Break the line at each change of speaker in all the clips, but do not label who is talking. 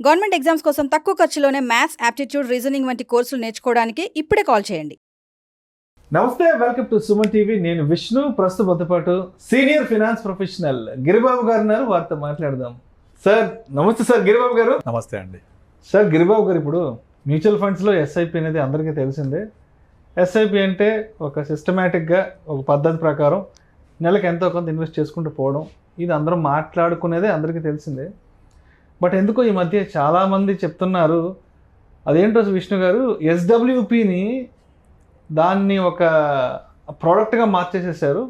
Government exams కోసం తక్కువ ఖర్చులోనే maths, aptitude, reasoning వంటి కోర్సులు నేర్చుకోవడానికి ఇప్పుడే కాల్ చేయండి.
నమస్తే, వెల్కమ్ టు సుమన్ టీవీ. నేను విష్ణు. ప్రస్తుతంతో పాటు సీనియర్ ఫినాన్స్ ప్రొఫెషనల్ గిరిబాబు గారు ఉన్నారు. వారితో మాట్లాడదాం. సార్ నమస్తే. సార్ గిరిబాబు గారు.
నమస్తే అండి.
సార్ గిరిబాబు గారు, ఇప్పుడు మ్యూచువల్ ఫండ్స్లో ఎస్ఐపి అనేది అందరికీ తెలిసిందే. ఎస్ఐపి అంటే ఒక సిస్టమేటిక్గా ఒక పద్ధతి ప్రకారం నెలకు ఎంతో కొంత ఇన్వెస్ట్ చేసుకుంటూ పోవడం. ఇది అందరం మాట్లాడుకునేదే, అందరికీ తెలిసిందే. బట్ ఎందుకో ఈ మధ్య చాలామంది చెప్తున్నారు, అదేంటో విష్ణు గారు, ఎస్డబ్ల్యూపిని దాన్ని ఒక ప్రోడక్ట్గా మార్చేసేసారు.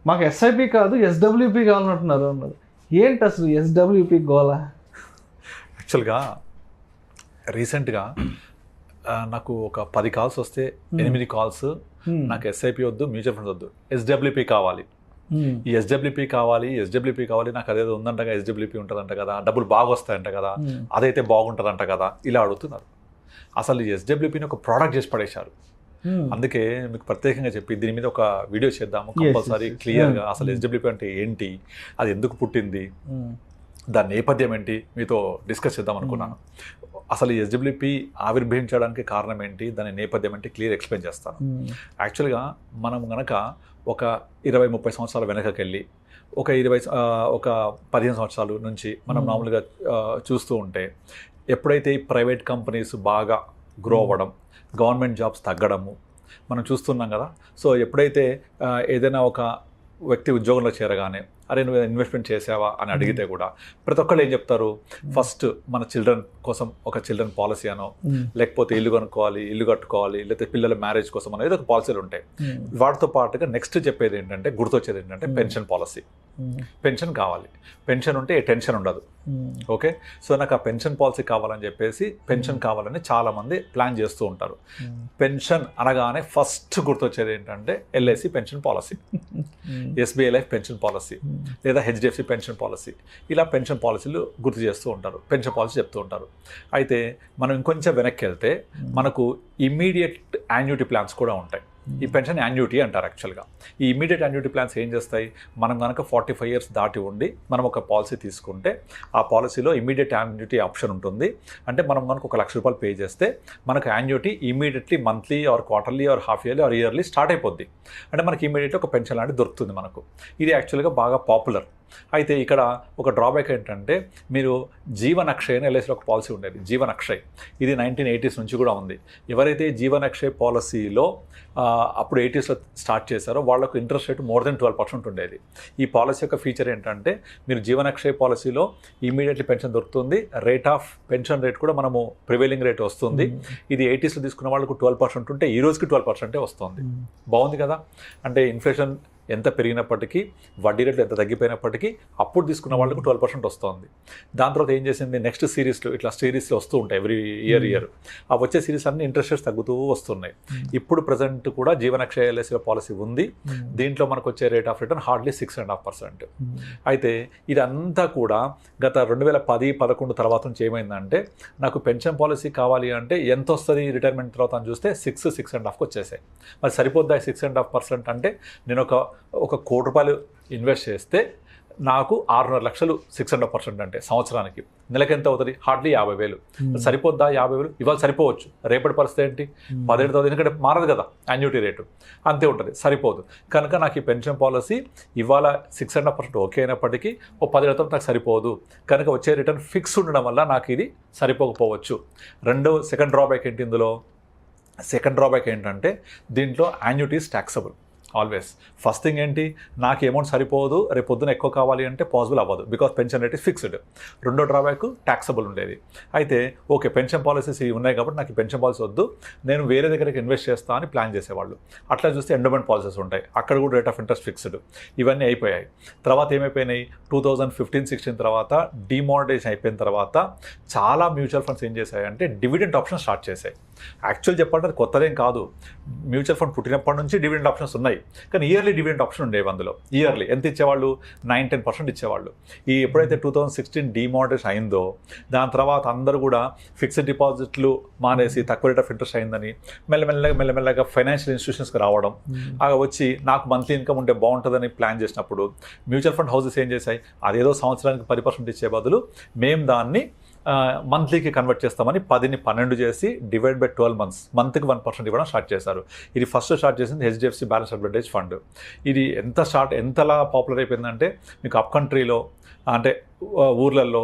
మాకు ఎస్ఐపి కాదు ఎస్డబ్ల్యూపి కావాలంటున్నారు అన్నారు. ఏంటి అసలు ఎస్డబ్ల్యూపి గోలా?
యాక్చువల్గా రీసెంట్గా నాకు ఒక 10 కాల్స్ వస్తే 8 కాల్స్ నాకు ఎస్ఐపి వద్దు, మ్యూచువల్ ఫండ్స్ వద్దు, ఎస్డబ్ల్యూపి కావాలి. ఈ ఎస్డబ్ల్యూపీ కావాలి నాకు అదేదో ఉందంట, ఎస్డబ్ల్యూపీ ఉంటుందంట కదా, డబ్బులు బాగా వస్తాయంట కదా, అదైతే బాగుంటుందంట కదా, ఇలా అడుగుతున్నారు. అసలు ఎస్డబ్ల్యూపీని ఒక ప్రోడక్ట్ చేసి పడేశారు. అందుకే మీకు ప్రత్యేకంగా చెప్పి దీని మీద ఒక వీడియో చేద్దాము కంపల్సరీ క్లియర్గా. అసలు ఎస్డబ్ల్యూపీ అంటే ఏంటి, అది ఎందుకు పుట్టింది, దాని నేపథ్యం ఏంటి మీతో డిస్కస్ చేద్దాం అనుకున్నాను. అసలు ఎస్డబ్ల్యూపీ ఆవిర్భవించడానికి కారణం ఏంటి, దాని నేపథ్యం ఏంటి క్లియర్ ఎక్స్ప్లెయిన్ చేస్తాను. యాక్చువల్గా మనం కనుక ఒక 20-30 సంవత్సరాల వెనకకెళ్ళి ఒక 15 సంవత్సరాల నుంచి మనం మామూలుగా చూస్తూ ఉంటే, ఎప్పుడైతే ఈ ప్రైవేట్ కంపెనీస్ బాగా గ్రో అవ్వడం, గవర్నమెంట్ జాబ్స్ తగ్గడము మనం చూస్తున్నాం కదా. సో ఎప్పుడైతే ఏదైనా ఒక వ్యక్తి ఉద్యోగంలో చేరగానే, అరే నువ్వు ఇన్వెస్ట్మెంట్ చేసావా అని అడిగితే కూడా ప్రతి ఒక్కళ్ళు ఏం చెప్తారు, ఫస్ట్ మన చిల్డ్రన్ కోసం ఒక చిల్డ్రన్ పాలసీ అనో, లేకపోతే ఇల్లు కొనుక్కోవాలి, ఇల్లు కట్టుకోవాలి, లేకపోతే పిల్లల మ్యారేజ్ కోసం అనేది ఒక పాలసీలు ఉంటాయి. వాటితో పాటుగా నెక్స్ట్ చెప్పేది ఏంటంటే, గుర్తొచ్చేది ఏంటంటే పెన్షన్ పాలసీ. పెన్షన్ కావాలి, పెన్షన్ ఉంటే టెన్షన్ ఉండదు. ఓకే, సో నాకు ఆ పెన్షన్ పాలసీ కావాలని చెప్పేసి పెన్షన్ కావాలని చాలామంది ప్లాన్ చేస్తూ ఉంటారు. పెన్షన్ అనగానే ఫస్ట్ గుర్తొచ్చేది ఏంటంటే LIC pension policy, SBI life pension policy, లేదా హెచ్డిఎఫ్సి పెన్షన్ పాలసీ, ఇలా పెన్షన్ పాలసీలు గుర్తు చేస్తూ ఉంటారు, పెన్షన్ పాలసీ చెప్తూ ఉంటారు. అయితే మనం ఇంకొంచెం వెనక్కి వెళ్తే మనకు ఇమ్మీడియట్ యాన్యుటీ ప్లాన్స్ కూడా ఉంటాయి. ఈ పెన్షన్ యాన్యుటీ అంటారు. యాక్చువల్గా ఈ ఇమీడియట్ యాన్యుటీ ప్లాన్స్ ఏం చేస్తాయి, మనం కనుక 45 ఇయర్స్ దాటి ఉండి మనం ఒక పాలసీ తీసుకుంటే ఆ పాలసీలో ఇమీడియట్ యాన్యుటీ ఆప్షన్ ఉంటుంది. అంటే మనం కనుక ₹1,00,000 పే చేస్తే మనకు annuity immediately monthly or quarterly or half yearly or yearly start అయిపోద్ది. అంటే మనకి ఇమీడియట్లీ ఒక పెన్షన్ లాంటిది దొరుకుతుంది మనకు. ఇది యాక్చువల్గా బాగా పాపులర్. అయితే ఇక్కడ ఒక డ్రాబ్యాక్ ఏంటంటే, మీరు జీవన్ అక్షయ్ అని ఎల్ఐసిలో ఒక పాలసీ ఉండేది, జీవన్ అక్షయ్. ఇది 1980s నుంచి కూడా ఉంది. ఎవరైతే జీవన్ అక్షయ్ పాలసీలో అప్పుడు 80sలో స్టార్ట్ చేశారో వాళ్ళకు ఇంట్రెస్ట్ రేట్ మోర్ దెన్ 12% ఉండేది. ఈ పాలసీ యొక్క ఫీచర్ ఏంటంటే, మీరు జీవన్ అక్షయ్ పాలసీలో ఇమీడియట్లీ పెన్షన్ దొరుకుతుంది, రేట్ ఆఫ్ పెన్షన్ రేట్ కూడా మనము ప్రివైలింగ్ రేట్ వస్తుంది. ఇది 80sలో తీసుకున్న వాళ్ళకు 12% ఉంటే ఈ రోజుకి 12% వస్తుంది. బాగుంది కదా. అంటే ఇన్ఫ్లేషన్ ఎంత పెరిగినప్పటికీ, వడ్డీ రేట్లు ఎంత తగ్గిపోయినప్పటికీ అప్పుడు తీసుకున్న వాళ్ళకు 12% వస్తుంది. దాని తర్వాత ఏం చేసింది, నెక్స్ట్ సిరీస్లో ఇట్లా సిరీస్లో వస్తూ ఉంటాయి ఎవ్రీ ఇయర్. ఆ వచ్చే సిరీస్ అన్ని ఇంట్రెస్ట్ రేట్స్ తగ్గుతూ వస్తున్నాయి. ఇప్పుడు ప్రజెంట్ కూడా జీవన్ అక్షయ్ ఎల్ఐసిలో పాలసీ ఉంది. దీంట్లో మనకు వచ్చే రేట్ ఆఫ్ రిటర్న్ హార్డ్లీ 6.5%. అయితే ఇదంతా కూడా గత 2010-11 తర్వాత నుంచి ఏమైందంటే, నాకు పెన్షన్ పాలసీ కావాలి అంటే ఎంత వస్తుంది రిటైర్మెంట్ తర్వాత అని చూస్తే 6.5కి వచ్చేసాయి. మరి సరిపోద్దా 6.5%? అంటే నేను ఒక ₹1,00,00,000 ఇన్వెస్ట్ చేస్తే నాకు 6.5 లక్షలు 6.5% అంటే సంవత్సరానికి నెలకి ఎంత అవుతుంది, హార్డ్లీ 50,000. సరిపోద్దా 50,000? ఇవాళ సరిపోవచ్చు, రేపటి పరిస్థితి ఏంటి 17,000, ఎందుకంటే మారదు కదా యాన్యుటీ రేటు, అంతే ఉంటుంది, సరిపోదు. కనుక నాకు ఈ పెన్షన్ పాలసీ ఇవాళ 6.5% ఓకే అయినప్పటికీ ఓ 10 నాకు సరిపోదు. కనుక వచ్చే రిటర్న్ ఫిక్స్ ఉండడం వల్ల నాకు ఇది సరిపోకపోవచ్చు. సెకండ్ డ్రాబ్యాక్ ఏంటి ఇందులో, సెకండ్ డ్రాబ్యాక్ ఏంటంటే, దీంట్లో యాన్యుటీస్ ట్యాక్సబుల్ ఆల్వేస్. ఫస్ట్ థింగ్ ఏంటి, నాకు అమౌంట్ సరిపోదు, రేపు పొద్దున ఎక్కువ కావాలి అంటే పాసిబుల్ అవ్వదు, బికాస్ పెన్షన్ రేట్ ఫిక్స్డ్. రెండో డ్రాబ్యాక్ ట్యాక్సబుల్ ఉండేది. అయితే ఓకే, పెన్షన్ పాలసీస్ ఉన్నాయి కాబట్టి నాకు పెన్షన్ పాలసీ వద్దు, నేను వేరే దగ్గరికి ఇన్వెస్ట్ చేస్తా అని ప్లాన్ చేసేవాళ్ళు. అట్లా చూస్తే ఎండోమెంట్ పాలసీస్ ఉంటాయి, అక్కడ కూడా రేట్ ఆఫ్ ఇంట్రెస్ట్ ఫిక్స్డ్. ఇవన్నీ అయిపోయాయి. తర్వాత ఏమైపోయినాయి, 2015-16 తర్వాత డిమానిటైజేషన్ అయిపోయిన తర్వాత చాలా మ్యూచువల్ ఫండ్స్ ఏం చేశాయంటే డివిడెంట్ ఆప్షన్ స్టార్ట్ చేశాయి. యాక్చువల్ చెప్పాలంటే అది కొత్తదేం కాదు, మ్యూచువల్ ఫండ్ పుట్టినప్పటి నుంచి డివిడెంట్ ఆప్షన్స్ ఉన్నాయి. కానీ ఇయర్లీ డివిడెంట్ ఆప్షన్ ఉండేవి. అందులో ఇయర్లీ ఎంత ఇచ్చేవాళ్ళు, 9-10% ఇచ్చేవాళ్ళు. ఈ ఎప్పుడైతే 2016 డిమానిటైజేషన్ అయిందో, దాని తర్వాత అందరూ కూడా ఫిక్స్డ్ డిపాజిట్లు మానేసి తక్కువ రేట్ ఆఫ్ ఇంట్రెస్ట్ అయిందని మెల్లమెల్లగా ఫైనాన్షియల్ ఇన్స్టిట్యూషన్స్కి రావడం, అలా వచ్చి నాకు మంత్లీ ఇన్కమ్ ఉంటే బాగుంటుందని ప్లాన్ చేసినప్పుడు మ్యూచువల్ ఫండ్ హౌసెస్ ఏం చేశాయి, అదేదో సంవత్సరానికి 10% ఇచ్చే బదులు మేము దాన్ని మంత్లీకి కన్వర్ట్ చేస్తామని 10ని 12 చేసి డివైడ్ బై 12 months, మంత్కి 1% ఇవ్వడం స్టార్ట్ చేశారు. ఇది ఫస్ట్ స్టార్ట్ చేసింది HDFC బ్యాలెన్స్ అడ్వాంటేజ్ ఫండ్. ఇది ఎంతలా పాపులర్ అయిపోయిందంటే మీకు అప్ కంట్రీలో అంటే ఊర్లలో,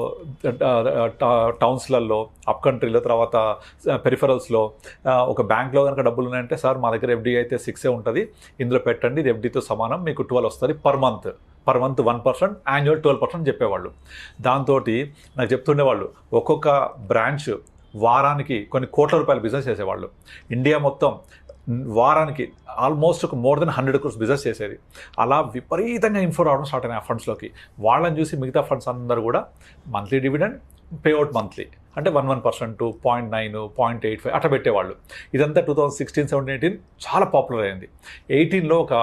టౌన్స్లలో, అప్ కంట్రీలో, తర్వాత పెరిఫరల్స్లో ఒక బ్యాంక్లో కనుక డబ్బులు ఉన్నాయంటే సార్ మా దగ్గర FD అయితే 6 ఉంటుంది, ఇందులో పెట్టండి, ఇది FDతో సమానం, మీకు 12 వస్తుంది పర్ మంత్ 1%, యాన్యువల్ 12% చెప్పేవాళ్ళు. దాంతో నాకు చెప్తుండేవాళ్ళు ఒక్కొక్క బ్రాంచ్ వారానికి కొన్ని కోట్ల రూపాయల బిజినెస్ చేసేవాళ్ళు. ఇండియా మొత్తం వారానికి ఆల్మోస్ట్ ఒక more than 100 crores బిజినెస్ చేసేది. అలా విపరీతంగా ఇన్ఫో రావడం స్టార్ట్ అయినాయి ఆ ఫండ్స్లోకి. వాళ్ళని చూసి మిగతా ఫండ్స్ అందరూ కూడా మంత్లీ డివిడెండ్, పేఅవుట్ మంత్లీ అంటే 1% 0.9 0.85 అట్లా పెట్టేవాళ్ళు. ఇదంతా 2016, 17, 18 చాలా పాపులర్ అయింది. 18లో ఒక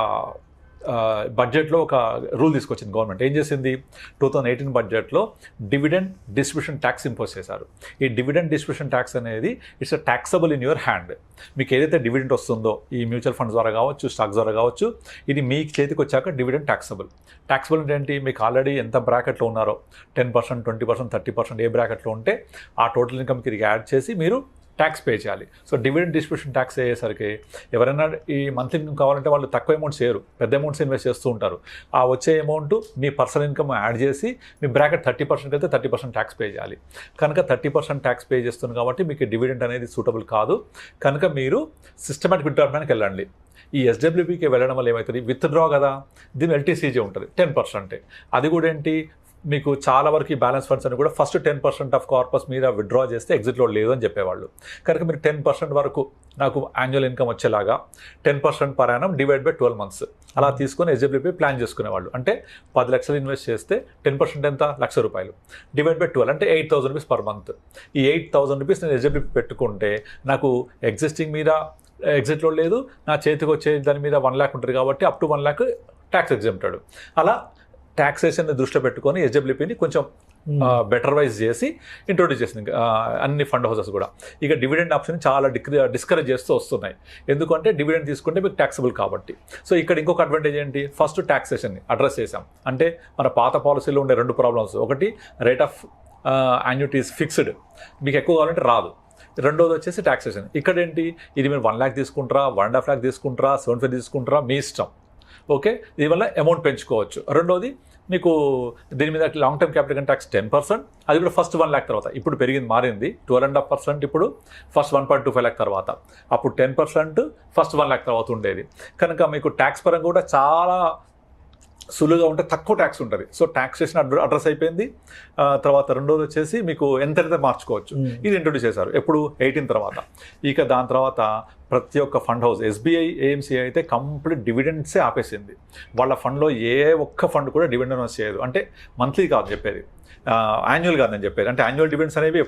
బడ్జెట్లో ఒక రూల్ తీసుకొచ్చింది గవర్నమెంట్. ఏం చేసింది, 2018 బడ్జెట్లో డివిడెండ్ డిస్ట్రిబ్యూషన్ ట్యాక్స్ ఇంపోజ్ చేశారు. ఈ డివిడెండ్ డిస్ట్రిబ్యూషన్ ట్యాక్స్ అనేది it's taxable in your hand. మీకు ఏదైతే డివిడెంట్ వస్తుందో ఈ మ్యూచువల్ ఫండ్స్ ద్వారా కావచ్చు, స్టాక్స్ ద్వారా కావచ్చు, ఇది మీ చేతికి వచ్చాక డివిడెంట్ ట్యాక్సబుల్ అంటే ఏంటి, మీకు ఆల్రెడీ ఎంత బ్రాకెట్లో ఉన్నారో 10%, 20%, 30% ఏ బ్రాకెట్లో ఉంటే ఆ టోటల్ ఇన్కమ్కి ఇది యాడ్ చేసి మీరు ట్యాక్స్ పే చేయాలి. సో డివిడెండ్ డిస్ట్రిబ్యూషన్ ట్యాక్స్ అయ్యేసరికి ఎవరైనా ఈ మంత్లీ ఇన్కమ్ కావాలంటే వాళ్ళు తక్కువ అమౌంట్స్ చేయరు, పెద్ద అమౌంట్స్ ఇన్వెస్ట్ చేస్తూ ఉంటారు. ఆ వచ్చే అమౌంట్ మీ పర్సనల్ ఇన్కమ్ యాడ్ చేసి మీ బ్రాకెట్ 30% అయితే 30% ట్యాక్స్ పే చేయాలి. కనుక 30% ట్యాక్స్ పే చేస్తుంది కాబట్టి మీకు డివిడెంట్ అనేది సూటబుల్ కాదు. కనుక మీరు సిస్టమాటిక్ విత్డ్రాకి వెళ్ళండి. ఈ SWPకి వెళ్ళడం వల్ల ఏమవుతుంది, విత్డ్రా కదా, దీని LTCJ ఉంటుంది 10%. అది కూడా ఏంటి, మీకు చాలా వరకు ఈ బ్యాలెన్స్ ఫండ్స్ అని కూడా ఫస్ట్ 10% ఆఫ్ కార్పస్ మీద విత్డ్రా చేస్తే ఎగ్జిట్లో లేదు అని చెప్పేవాళ్ళు. కనుక మీరు 10% వరకు నాకు యాన్యువల్ ఇన్కమ్ వచ్చేలాగా 10% per annum divide by 12 months అలా తీసుకొని SWP ప్లాన్ చేసుకునేవాళ్ళు. అంటే 10 లక్షలు ఇన్వెస్ట్ చేస్తే 10% ఎంత, ₹1,00,000 డివైడ్ బై 12 అంటే ₹8,000 పర్ మంత్. ఈ ₹8,000 నేను SWP పెట్టుకుంటే నాకు ఎగ్జిస్టింగ్ మీద ఎగ్జిట్లో లేదు, నా చేతికి వచ్చే దాని మీద 1 lakh ఉంటుంది కాబట్టి up to 1 lakh tax exempted. అలా ట్యాక్సేషన్ని దృష్టిలో పెట్టుకొని SWPని కొంచెం బెటర్ వైజ్ చేసి ఇంట్రొడ్యూస్ చేసింది అన్ని ఫండ్ హౌసెస్ కూడా. ఇక డివిడెండ్ ఆప్షన్ చాలా డిస్కరేజ్ చేస్తూ వస్తున్నాయి. ఎందుకంటే డివిడెండ్ తీసుకుంటే మీకు ట్యాక్సబుల్ కాబట్టి. సో ఇక్కడ ఇంకొక అడ్వాంటేజ్ ఏంటి, ఫస్ట్ ట్యాక్సేషన్ని అడ్రస్ చేసాం. అంటే మన పాత పాలసీలో ఉండే 2 ప్రాబ్లమ్స్, ఒకటి రేట్ ఆఫ్ యాన్యుటీస్ ఫిక్స్డ్, మీకు ఎక్కువ కావాలంటే రాదు. రెండోది వచ్చేసి ట్యాక్సేషన్. ఇక్కడ ఏంటి, ఇది మీరు 1 lakh తీసుకుంటారా, 1.5 lakh తీసుకుంటారా, 75 తీసుకుంటారా, మీ ఇష్టం. ఓకే, దీనివల్ల అమౌంట్ పెంచుకోవచ్చు. రెండోది మీకు దీని మీద long term capital gain tax 10%, అది కూడా ఫస్ట్ 1 lakh తర్వాత. ఇప్పుడు మారింది 12.5%, ఇప్పుడు ఫస్ట్ 1.25 lakh తర్వాత. అప్పుడు 10% ఫస్ట్ 1 lakh తర్వాత ఉండేది. కనుక మీకు ట్యాక్స్ పరంగా కూడా చాలా సులువుగా ఉంటే తక్కువ ట్యాక్స్ ఉంటుంది. సో ట్యాక్సేషన్ అడ్రస్ అయిపోయింది. తర్వాత రెండోది వచ్చేసి మీకు ఎంతైతే మార్చుకోవచ్చు, ఇది ఇంట్రొడ్యూస్ చేశారు ఎప్పుడు 18 తర్వాత. ఇక దాని తర్వాత ప్రతి ఒక్క ఫండ్ హౌస్, SBI, AMC అయితే కంప్లీట్ డివిడెండ్సే ఆపేసింది. వాళ్ళ ఫండ్లో ఏ ఒక్క ఫండ్ కూడా డివిడెండ్ అనౌన్స్ చేయదు. అంటే మంత్లీ కాదు చెప్పేది, యాన్యువల్ కాదు నేను చెప్పేది. అంటే యాన్యువల్ డివిడెండ్స్ అనేవి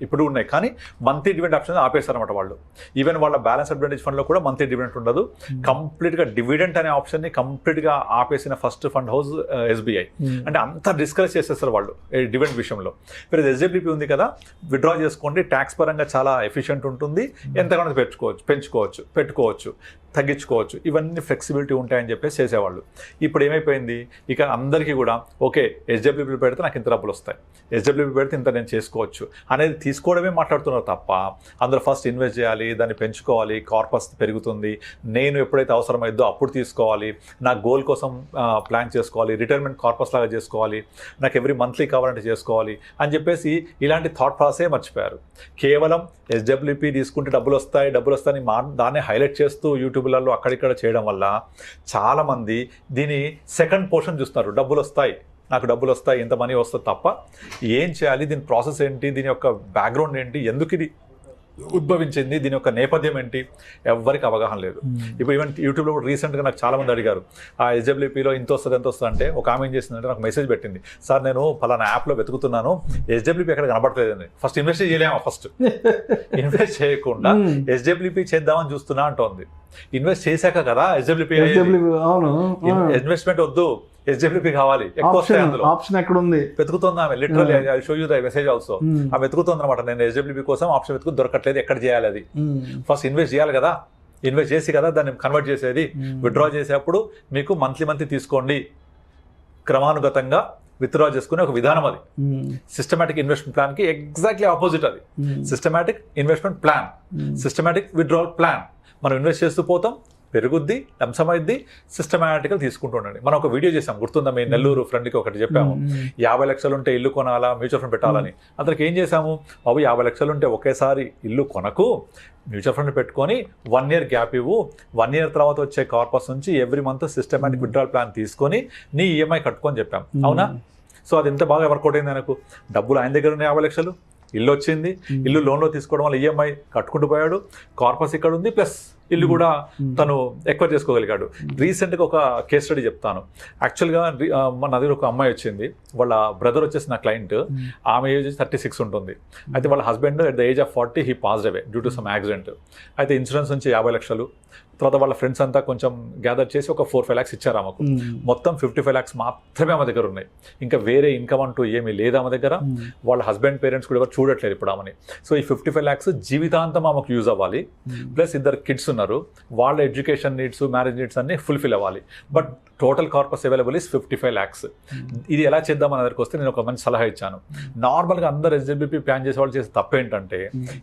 ఇప్పుడు ఉన్నాయి కానీ మంత్లీ డివిడెండ్ ఆప్షన్ ఆపేస్తారన్నమాట వాళ్ళు. ఈవెన్ వాళ్ళ బ్యాలెన్స్ అడ్వాంటేజ్ ఫండ్లో కూడా మంత్లీ డివిడెంట్ ఉండదు. కంప్లీట్గా డివిడెంట్ అనే ఆప్షన్ని కంప్లీట్గా ఆపేసిన ఫస్ట్ ఫండ్ హౌస్ SBI. అంటే అంతా డిస్కరేజ్ చేసేస్తారు వాళ్ళు డివిడెంట్ విషయంలో. మీరు SWP ఉంది కదా, విత్డ్రా చేసుకోండి, ట్యాక్స్ పరంగా చాలా ఎఫిషియెంట్ ఉంటుంది, ఎంతగానో పెట్టుకోవచ్చు, తగ్గించుకోవచ్చు, ఇవన్నీ ఫ్లెక్సిబిలిటీ ఉంటాయని చెప్పేసి చేసేవాళ్ళు. ఇప్పుడు ఏమైపోయింది, ఇక అందరికీ కూడా ఓకే SWP పెడితే నాకు ఇంత డబ్బులు వస్తాయి, SWP పెడితే ఇంత నేను చేసుకోవచ్చు అనేది తీసుకోవడమే మాట్లాడుతున్నారు తప్ప అందులో ఫస్ట్ ఇన్వెస్ట్ చేయాలి, దాన్ని పెంచుకోవాలి, కార్పస్ పెరుగుతుంది, నేను ఎప్పుడైతే అవసరమైద్దో అప్పుడు తీసుకోవాలి, నా గోల్ కోసం ప్లాన్ చేసుకోవాలి, రిటైర్మెంట్ కార్పస్ లాగా చేసుకోవాలి, నాకు ఎవ్రీ మంత్లీ కావాలంటే చేసుకోవాలి అని చెప్పేసి ఇలాంటి థాట్ ప్రాసెసే మర్చిపోయారు. కేవలం SWP తీసుకుంటే డబ్బులు వస్తాయి దాన్ని హైలైట్ చేస్తూ యూట్యూబ్లలో అక్కడిక్కడ చేయడం వల్ల చాలామంది దీని సెకండ్ పోర్షన్ చూస్తున్నారు. నాకు డబ్బులు వస్తాయి, ఇంత మనీ వస్తుంది తప్ప ఏం చేయాలి, దీని ప్రాసెస్ ఏంటి, దీని యొక్క బ్యాక్గ్రౌండ్ ఏంటి, ఎందుకు ఇది ఉద్భవించింది, దీని యొక్క నేపథ్యం ఏంటి, ఎవరికి అవగాహన లేదు. ఇప్పుడు ఈవెన్ యూట్యూబ్లో కూడా రీసెంట్గా నాకు చాలామంది అడిగారు, ఆ SWPలో ఎంత వస్తుంది అంటే ఒక ఆమె ఏం చేసిందంటే నాకు మెసేజ్ పెట్టింది, సార్ నేను పలానా యాప్లో వెతుకుతున్నాను, SWP ఎక్కడ కనబడలేదని. ఫస్ట్ ఇన్వెస్ట్ చేయలేమా, ఇన్వెస్ట్ చేయకుండా SWP చేద్దామని చూస్తున్నా అంటోంది. ఇన్వెస్ట్ చేశాక కదా SWP, ఇన్వెస్ట్మెంట్ వద్దు, SWP కావాలి, ఎక్కువ వస్తాయి అందులో.
ఆప్షన్ ఎక్కడ ఉంది
వెతుకుతుంది ఆమె, literally I show you the message also. ఆమె వెతుకుతుంది అనమాట, నేను SWP కోసం ఆప్షన్ వెతుకుని దొరకట్లేదు, ఎక్కడ చేయాలి అది. ఫస్ట్ ఇన్వెస్ట్ చేయాలి కదా, ఇన్వెస్ట్ చేసి కదా దాన్ని కన్వర్ట్ చేసేది. విత్డ్రా చేసేప్పుడు మీకు మంత్లీ తీసుకోండి, క్రమానుగతంగా విత్డ్రా చేసుకునే ఒక విధానం అది. సిస్టమాటిక్ ఇన్వెస్ట్మెంట్ ప్లాన్కి ఎగ్జాక్ట్లీ ఆపోజిట్ అది. Systematic investment plan, systematic withdrawal plan. మనం ఇన్వెస్ట్ చేస్తూ పోతాం, పెరుగుద్ది, లంసమైద్ది, సిస్టమాటిక్గా తీసుకుంటూ ఉండండి. మనం ఒక వీడియో చేసాం, గుర్తుందా? మీ నెల్లూరు ఫ్రెండ్కి ఒకటి చెప్పాము, 50 లక్షలు ఉంటే ఇల్లు కొనాలా, మ్యూచువల్ ఫండ్ పెట్టాలని. అతనికి ఏం చేశాము, బాబు 50 లక్షలు ఉంటే ఒకేసారి ఇల్లు కొనకు, మ్యూచువల్ ఫండ్ పెట్టుకొని 1 year గ్యాప్ ఇవ్వు, 1 year తర్వాత వచ్చే కార్పస్ నుంచి every month systematic withdrawal plan తీసుకొని నీ ఈఎంఐ కట్టుకొని చెప్పాం. అవునా? సో అది ఎంత బాగా వర్కౌట్ అయింది ఆయనకు. డబ్బులు ఆయన దగ్గర ఉన్నాయి 50 లక్షలు, ఇల్లు వచ్చింది, ఇల్లు లోన్లో తీసుకోవడం వల్ల ఈఎంఐ కట్టుకుంటూ పోయాడు, కార్పస్ ఇక్కడ ఉంది, ప్లస్ ఇల్లు కూడా తను ఎక్వైర్ చేసుకోగలిగాడు. రీసెంట్గా ఒక కేస్ స్టడీ చెప్తాను. యాక్చువల్గా మన దగ్గర ఒక అమ్మాయి వచ్చింది, వాళ్ళ బ్రదర్ వచ్చేసి నా క్లయింట్, ఆమె ఏజ్ 36 ఉంటుంది. అయితే వాళ్ళ husband at the age of 40 he passed away due to some accident. అయితే ఇన్సూరెన్స్ నుంచి 50 లక్షలు, తర్వాత వాళ్ళ ఫ్రెండ్స్ అంతా కొంచెం గ్యాదర్ చేసి ఒక 4-5 lakhs ఇచ్చారు ఆమెకు. మొత్తం 55 lakhs మాత్రమే ఆమె దగ్గర ఉన్నాయి. ఇంకా వేరే ఇన్కమ్ అంటూ ఏమీ లేదు ఆమె దగ్గర. వాళ్ళ హస్బెండ్ పేరెంట్స్ కూడా ఎవరు చూడట్లేదు ఇప్పుడు ఆమెని. సో ఈ 55 lakhs జీవితాంతం ఆమెకు యూజ్ అవ్వాలి. ప్లస్ 2 kids ఉన్నారు, వాళ్ళ ఎడ్యుకేషన్ నీడ్స్, మ్యారేజ్ నీడ్స్ అన్ని ఫుల్ఫిల్ అవ్వాలి. But total corpus available is 55 lakhs. ఇది ఎలా చేద్దాం అనే దగ్గరికి వస్తే నేను ఒక మంచి సలహా ఇచ్చాను. నార్మల్గా అందరు ఎస్డబ్ల్యూపీ ప్లాన్ చేసే వాళ్ళు చేసే తప్పేంటంటే,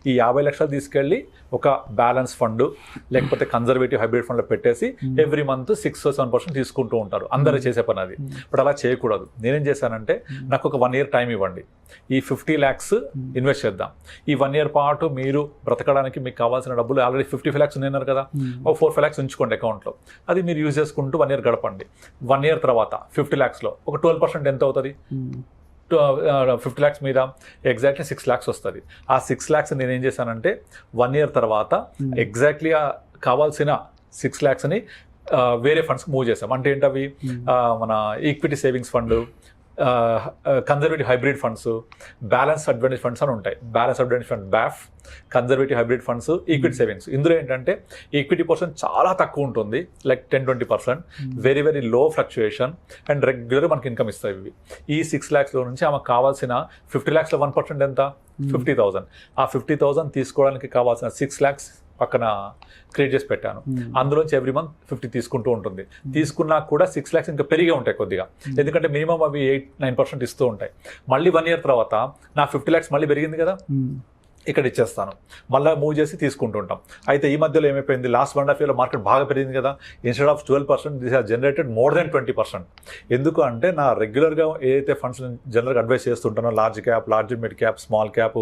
ఈ 50 లక్షలు తీసుకెళ్ళి ఒక బ్యాలెన్స్ ఫండ్ లేకపోతే కన్జర్వేటివ్ హైబ్రిడ్ ఫండ్లో పెట్టేసి ఎవ్రీ మంత్ 6-7% తీసుకుంటూ ఉంటారు. అందరూ చేసే పని అది. బట్ అలా చేయకూడదు. నేనేం చేశానంటే, నాకు ఒక 1 year టైం ఇవ్వండి, ఈ 50 lakhs ఇన్వెస్ట్ చేద్దాం. ఈ 1 year పాటు మీరు బ్రతకడానికి మీకు కావాల్సిన డబ్బులు ఆల్రెడీ 55 lakhs ఉన్నారు కదా, ఒక 4-5 lakhs ఉంచుకోండి అకౌంట్లో. అది మీరు యూజ్ చేసుకుంటూ 1 year గడపండి. 1 year తర్వాత 50 lakhsలో ఒక 12% ఎంత అవుతుంది? 50 lakhs మీద ఎగ్జాక్ట్లీ 6 lakhs వస్తుంది. ఆ 6 lakhs నేనేం చేశానంటే 1 year తర్వాత ఎగ్జాక్ట్లీ కావాల్సిన 6 lakhsని వేరే ఫండ్స్కి మూవ్ చేసాం. అంటే ఏంటవి? మన equity savings fund, conservative hybrid funds, balance advantage funds అని ఉంటాయి. Balance advantage fund BAF, conservative hybrid funds, equity savings. ఇందులో ఏంటంటే ఈక్విటీ పర్సెంట్ చాలా తక్కువ ఉంటుంది, like 10-20%, very very low fluctuation and regular మనకి ఇన్కమ్ ఇస్తాయి ఇవి. ఈ 6 lakhsలో నుంచి ఆమెకు కావాల్సిన 50 lakhsలో 1% ఎంత? 50,000. ఆ 50,000 తీసుకోవడానికి కావాల్సిన 6 lakhs పక్కన క్రియేట్ చేసి పెట్టాను. అందులోంచి ఎవ్రీ మంత్ 50 తీసుకుంటూ ఉంటుంది. తీసుకున్నా కూడా 6 lakhs ఇంకా పెరిగే ఉంటాయి కొద్దిగా, ఎందుకంటే మినిమం అవి 8-9% ఇస్తూ ఉంటాయి. మళ్ళీ 1 year తర్వాత నా 50 lakhs మళ్ళీ పెరిగింది కదా, ఇక్కడ ఇచ్చేస్తాను, మళ్ళీ మూవ్ చేసి తీసుకుంటుంటాం. అయితే ఈ మధ్యలో ఏమైపోయింది, లాస్ట్ 1.5 yearలో మార్కెట్ బాగా పెరిగింది కదా, instead of 12% this has generated more than 20%. ఎందుకు అంటే నా రెగ్యులర్గా ఏదైతే ఫండ్స్ జనరల్గా అడ్వైస్ చేస్తుంటానో, large cap, large mid cap, small cap,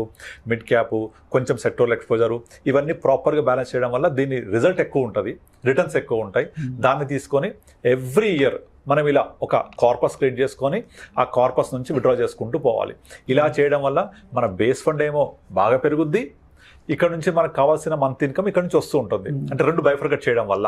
mid cap, కొంచెం సెక్టోరల్ ఎక్స్పోజరు, ఇవన్నీ ప్రాపర్గా బ్యాలెన్స్ చేయడం వల్ల దీని రిజల్ట్ ఎక్కువ ఉంటుంది, రిటర్న్స్ ఎక్కువ ఉంటాయి. దాన్ని తీసుకొని ఎవ్రీ ఇయర్ మనం ఇలా ఒక కార్పస్ క్రియేట్ చేసుకొని ఆ కార్పస్ నుంచి విత్డ్రా చేసుకుంటూ పోవాలి. ఇలా చేయడం వల్ల మన బేస్ ఫండ్ ఏమో బాగా పెరుగుద్ది, ఇక్కడ నుంచి మనకు కావాల్సిన మంత్ ఇన్కమ్ ఇక్కడ నుంచి వస్తూ ఉంటుంది. అంటే 2 బైఫర్కేట్ చేయడం వల్ల.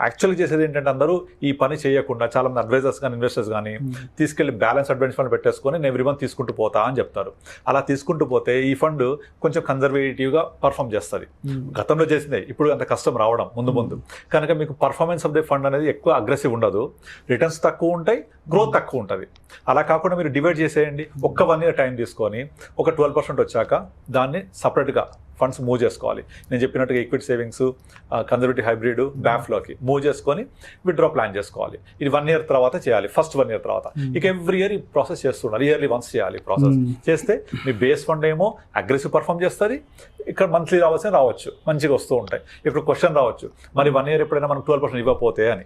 యాక్చువల్గా చేసేది ఏంటంటే, అందరూ ఈ పని చేయకుండా చాలా మంది అడ్వైజర్స్ కానీ ఇన్వెస్టర్స్ కానీ తీసుకెళ్లి బ్యాలెన్స్ అడ్వాంటేజ్ ఫండ్ పెట్టేసుకొని నేను ఎవ్రీ మంత్ తీసుకుంటూ పోతా అని చెప్తారు. అలా తీసుకుంటూ పోతే ఈ ఫండ్ కొంచెం కన్జర్వేటివ్గా పర్ఫామ్ చేస్తుంది. గతంలో చేసిందే, ఇప్పుడు అంత కష్టం రావడం ముందు కనుక మీకు పర్ఫార్మెన్స్ ఆఫ్ ది ఫండ్ అనేది ఎక్కువ అగ్రెసివ్ ఉండదు, రిటర్న్స్ తక్కువ ఉంటాయి, గ్రోత్ తక్కువ ఉంటుంది. అలా కాకుండా మీరు డివైడ్ చేసేయండి. ఒక్క 1 year టైం తీసుకొని ఒక 12% వచ్చాక దాన్ని సపరేట్గా ఫండ్స్ మూవ్ చేసుకోవాలి. నేను చెప్పినట్టుగా ఈక్విటీ సేవింగ్స్, కన్జర్వేటివ్ హైబ్రిడ్, బ్యాఫ్లోకి మూవ్ చేసుకొని విత్డ్రా ప్లాన్ చేసుకోవాలి. ఇది 1 year తర్వాత చేయాలి, ఫస్ట్ 1 year తర్వాత. ఇక ఎవ్రీ ఇయర్ ఈ ప్రాసెస్ చేస్తున్నారు, ఇయర్లీ వన్స్ చేయాలి ప్రాసెస్. చేస్తే మీ బేస్ ఫండ్ ఏమో అగ్రెసివ్ పర్ఫామ్ చేస్తుంది, ఇక్కడ మంత్లీ రావచ్చు, మంచిగా వస్తూ ఉంటాయి. ఇప్పుడు క్వశ్చన్ రావచ్చు, మరి 1 year ఎప్పుడైనా మనం 12% ఇవ్వకపోతే అని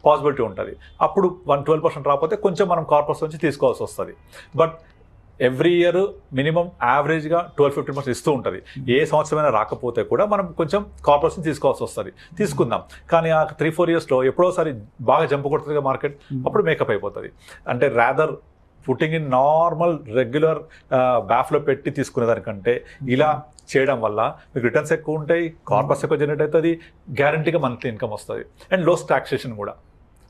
పాసిబిలిటీ ఉంటుంది. అప్పుడు 12% రాకపోతే కొంచెం మనం కార్పస్ నుంచి తీసుకోవాల్సి వస్తుంది. బట్ ఎవ్రీ ఇయర్ మినిమం యావరేజ్గా 12-15% ఇస్తూ ఉంటుంది. ఏ సంవత్సరమైనా రాకపోతే కూడా మనం కొంచెం కార్పొరేషన్ తీసుకోవాల్సి వస్తుంది, తీసుకుందాం. కానీ ఆ 3-4 yearsలో ఎప్పుడోసారి బాగా జంప్ కొడుతుంది మార్కెట్, అప్పుడు మేకప్ అయిపోతుంది. అంటే rather putting in normal regular బ్యాఫ్లో పెట్టి తీసుకునేదానికంటే ఇలా చేయడం వల్ల మీకు రిటర్న్స్ ఎక్కువ ఉంటాయి, కార్పస్ ఎక్కువ జనరేట్ అవుతుంది, గ్యారంటీగా మంత్లీ ఇన్కమ్ వస్తుంది అండ్ లోస్ టాక్సేషన్ కూడా.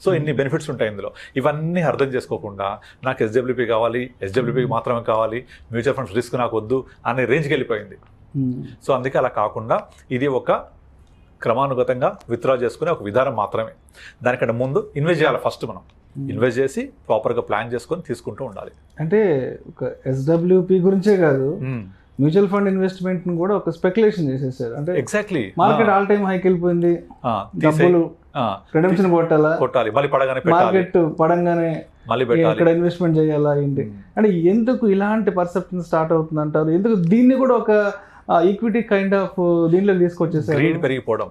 సో ఇన్ని బెనిఫిట్స్ ఉంటాయి ఇందులో. ఇవన్నీ అర్థం చేసుకోకుండా నాకు ఎస్డబ్ల్యూపీ కావాలి, ఎస్డబ్ల్యూపీ మాత్రమే కావాలి, మ్యూచువల్ ఫండ్స్ రిస్క్ నాకు వద్దు అనే రేంజ్కి వెళ్ళిపోయింది. సో అందుకే అలా కాకుండా ఇది ఒక క్రమానుగతంగా విత్డ్రా చేసుకునే ఒక విధానం మాత్రమే. దానికంటే ముందు ఇన్వెస్ట్ చేయాలి. ఫస్ట్ మనం ఇన్వెస్ట్ చేసి ప్రాపర్గా ప్లాన్ చేసుకొని తీసుకుంటూ ఉండాలి.
అంటే ఒక ఎస్డబ్ల్యూపీ గురించే కాదు, మ్యూచువల్ ఫండ్ ఇన్వెస్ట్మెంట్ కూడా ఒక స్పెక్యులేషన్ చేసేసారు. అంటే
ఎగ్జాక్ట్లీ
మార్కెట్ ఆల్ టైమ్ హైకి వెళ్ళిపోయింది, డబ్బులు రిడెంప్షన్ కొట్టాలి,
మళ్ళీ పడగానే
మార్కెట్ పడంగానే
మళ్ళీ పెట్టాలి.
ఎక్కడ ఇన్వెస్ట్మెంట్ చేయాలా ఏంటి అంటే ఎందుకు ఇలాంటి పర్సెప్షన్ స్టార్ట్ అవుతుంది అంటారు? ఎందుకు దీన్ని కూడా ఒక ఈక్విటీ కైండ్ ఆఫ్ దీనిలో తీసుకొచ్చేసారు?
గ్రీడ్ పెరిగిపోవడం.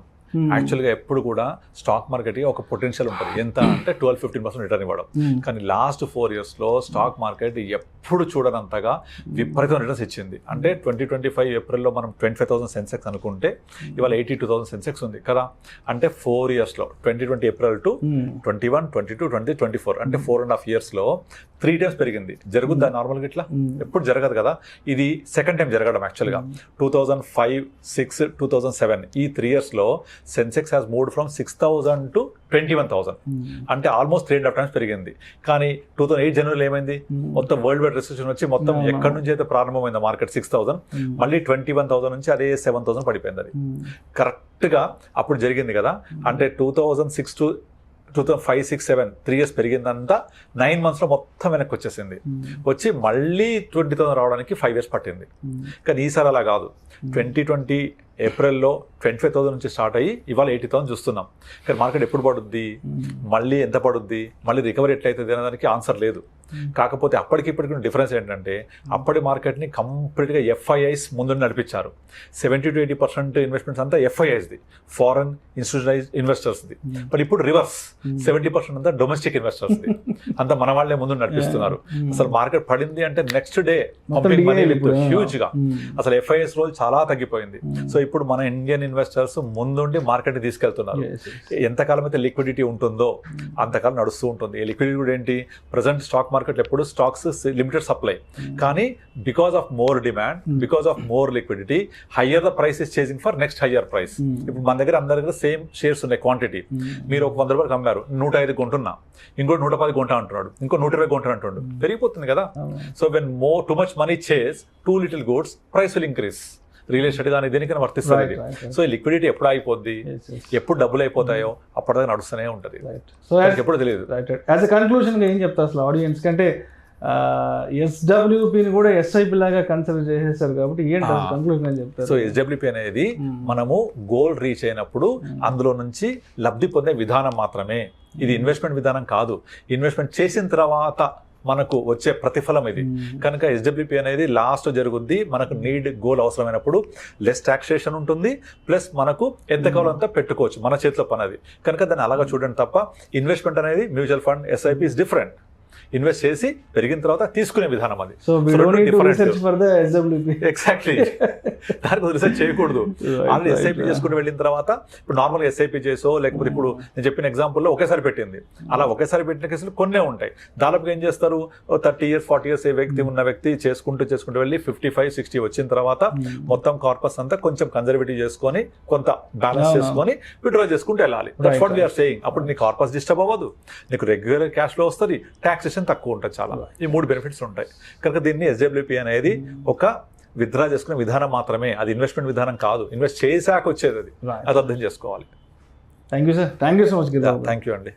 యాక్చువల్గా ఎప్పుడు కూడా స్టాక్ మార్కెట్కి ఒక పొటెన్షియల్ ఉంటుంది, ఎంత అంటే 12-15% రిటర్న్ ఇవ్వడం. కానీ లాస్ట్ 4 yearsలో స్టాక్ మార్కెట్ ఎప్పుడు చూడనంతగా విపరీతం రిటర్న్స్ ఇచ్చింది. అంటే 2025 ఏప్రిల్లో మనం 25,000 సెన్సెక్స్ అనుకుంటే ఇవాళ 82,000 సెన్సెక్స్ ఉంది కదా. అంటే 4 yearsలో 2020 ఏప్రిల్ టు 21, 22, 23, 24 అంటే 4.5 yearsలో 3 times పెరిగింది. జరుగుద్దా నార్మల్గా ఇట్లా? ఎప్పుడు జరగదు కదా. ఇది సెకండ్ టైం జరగడం. యాక్చువల్గా 2005, 6, 2007 ఈ 3 yearsలో Sensex has moved from 6,000 to 21,000 అంటే ఆల్మోస్ట్ 3.5 times పెరిగింది. కానీ 2008 జనవరిలో ఏమైంది? మొత్తం వరల్డ్ వైడ్ రిసెషన్ వచ్చి మొత్తం ఎక్కడి నుంచి అయితే ప్రారంభమైంది మార్కెట్ 6,000 మళ్ళీ 21,000 నుంచి అదే 7,000 పడిపోయింది. అది కరెక్ట్గా అప్పుడు జరిగింది కదా. అంటే 2006 to 2005, 6, 7 3 years పెరిగిందంతా 9 monthsలో మొత్తం వెనక్కి వచ్చేసింది. వచ్చి మళ్ళీ 20,000 రావడానికి 5 years పట్టింది. కానీ ఈసారి అలా కాదు. 2020 ఏప్రిల్లో 25,000 నుంచి స్టార్ట్ అయ్యి ఇవాళ 80,000 చూస్తున్నాం. కానీ మార్కెట్ ఎప్పుడు పడుద్ది, మళ్ళీ ఎంత పడుద్ది, మళ్ళీ రికవరీ ఎట్లయితుంది అనేదానికి ఆన్సర్ లేదు. కాకపోతే అప్పటికిప్పటికి డిఫరెన్స్ ఏంటంటే అప్పటి మార్కెట్ని కంప్లీట్గా ఎఫ్ఐఐస్ ముందు నడిపించారు. 70-80% ఇన్వెస్ట్మెంట్స్ అంతా ఎఫ్ఐఐస్ది, ఫారెన్ ఇన్స్టిట్యూషనలైజ్డ్ ఇన్వెస్టర్స్ది. బట్ ఇప్పుడు రివర్స్, 70% అంతా డొమెస్టిక్ ఇన్వెస్టర్స్ది. అంతా మన వాళ్ళే ముందు నడిపిస్తున్నారు. అసలు మార్కెట్ పడింది అంటే నెక్స్ట్ డే పబ్లిక్ మనీ హ్యూజ్గా అసలు ఎఫ్ఐఐస్ రోల్ చాలా తగ్గిపోయింది. సో ఇప్పుడు మన ఇండియన్ ఇన్వెస్టర్స్ ముందుండి మార్కెట్ తీసుకెళ్తున్నారు. ఎంతకాలం అయితే లిక్విడిటీ ఉంటుందో అంతకాలం నడుస్తూ ఉంటుంది. ఈ లిక్విడిటీ కూడా ఏంటి, ప్రజెంట్ స్టాక్ మార్కెట్ ఎప్పుడు స్టాక్స్ లిమిటెడ్ సప్లై, కానీ because of more demand, because of more liquidity, higher the price is chasing for next higher price. ఇప్పుడు మన దగ్గర అందరి దగ్గర సేమ్ షేర్స్ ఉన్నాయి క్వాంటిటీ. మీరు ఒక 100 రూపాయలు అమ్మారు, 105 కొంటున్నా, ఇంకోటి 110 కొంటా అంటున్నాడు, ఇంకో 120 కొంటా అంటున్నాడు. పెరిగిపోతుంది కదా. So when too much money chase too little goods, price will increase. Real estate కానీ దేనికైనా వర్తిస్తుంది. సో ఈ లిక్విడిటీ ఎప్పుడు అయిపోద్ది, ఎప్పుడు డబ్బులు అయిపోతాయో అప్పటిదాకా నడుస్తూనే ఉంటుంది. సో ఎప్పుడు తెలియదు.
యాజ్ ఎ కన్క్లూజన్ ఏం చెప్తారు అసలు ఆడియన్స్ కంటే? ఎస్డబ్ల్యూపీని కూడా ఎస్ఐపి లాగా కన్సిడర్ చేసేసారు కాబట్టి ఏంటి కన్క్లూజన్ అని చెప్తారు?
సో ఎస్డబ్ల్యూపీ అనేది మనము గోల్ రీచ్ అయినప్పుడు అందులో నుంచి లబ్ధి పొందే విధానం మాత్రమే. ఇది ఇన్వెస్ట్మెంట్ విధానం కాదు. ఇన్వెస్ట్మెంట్ చేసిన తర్వాత మనకు వచ్చే ప్రతిఫలం ఇది. కనుక ఎస్డబ్ల్యూపీ అనేది లాస్ట్ జరుగుద్ది. మనకు నీడ్ గోల్ అవసరమైనప్పుడు లెస్ టాక్సేషన్ ఉంటుంది, ప్లస్ మనకు ఎంత కావాలంతా పెట్టుకోవచ్చు, మన చేతిలో పని అది. కనుక దాన్ని అలాగా చూడండి తప్ప ఇన్వెస్ట్మెంట్ అనేది mutual fund, SIP is different. Invest చేసి పెరిగిన తర్వాత తీసుకునే విధానం అది. ఎగ్జాక్ట్లీ, దానికి రీసెర్చ్ చేయకూడదు. ఆల్రెడీ ఎస్ఐపి చేసుకుని వెళ్ళిన తర్వాత ఇప్పుడు నార్మల్గా ఎస్ఐపి చేసో లేకపోతే ఇప్పుడు నేను చెప్పిన ఎగ్జాంపుల్లో ఒకేసారి పెట్టింది, అలా ఒకేసారి పెట్టిన కేసులు కొన్నే ఉంటాయి. దాదాపుగా ఏం చేస్తారు, 30 years 40 years ఏ వ్యక్తి ఉన్న వ్యక్తి చేసుకుంటూ వెళ్ళి 55-60 వచ్చిన తర్వాత మొత్తం కార్పస్ అంతా కొంచెం కన్జర్వేటివ్ చేసుకొని కొంత బ్యాలెన్స్ చేసుకొని విత్డ్రా చేసుకుంటూ వెళ్ళాలి. That's what we are saying. అప్పుడు నీ కార్పస్ డిస్టర్బ్ అవ్వదు, నీకు రెగ్యులర్ క్యాష్ ఫ్లో వస్తుంది, ట్యాక్సేషన్ తక్కువ ఉంటుంది. చాలా ఈ 3 బెనిఫిట్స్ ఉంటాయి. కనుక దీన్ని ఎస్డబ్ల్యూపీ అనేది ఒక విత్డ్రా చేసుకునే విధానం మాత్రమే, అది ఇన్వెస్ట్మెంట్ విధానం కాదు. ఇన్వెస్ట్ చేశాక వచ్చేది అది, అది అర్థం చేసుకోవాలి.
Thank you sir, thank you so much.
Thank you అండి.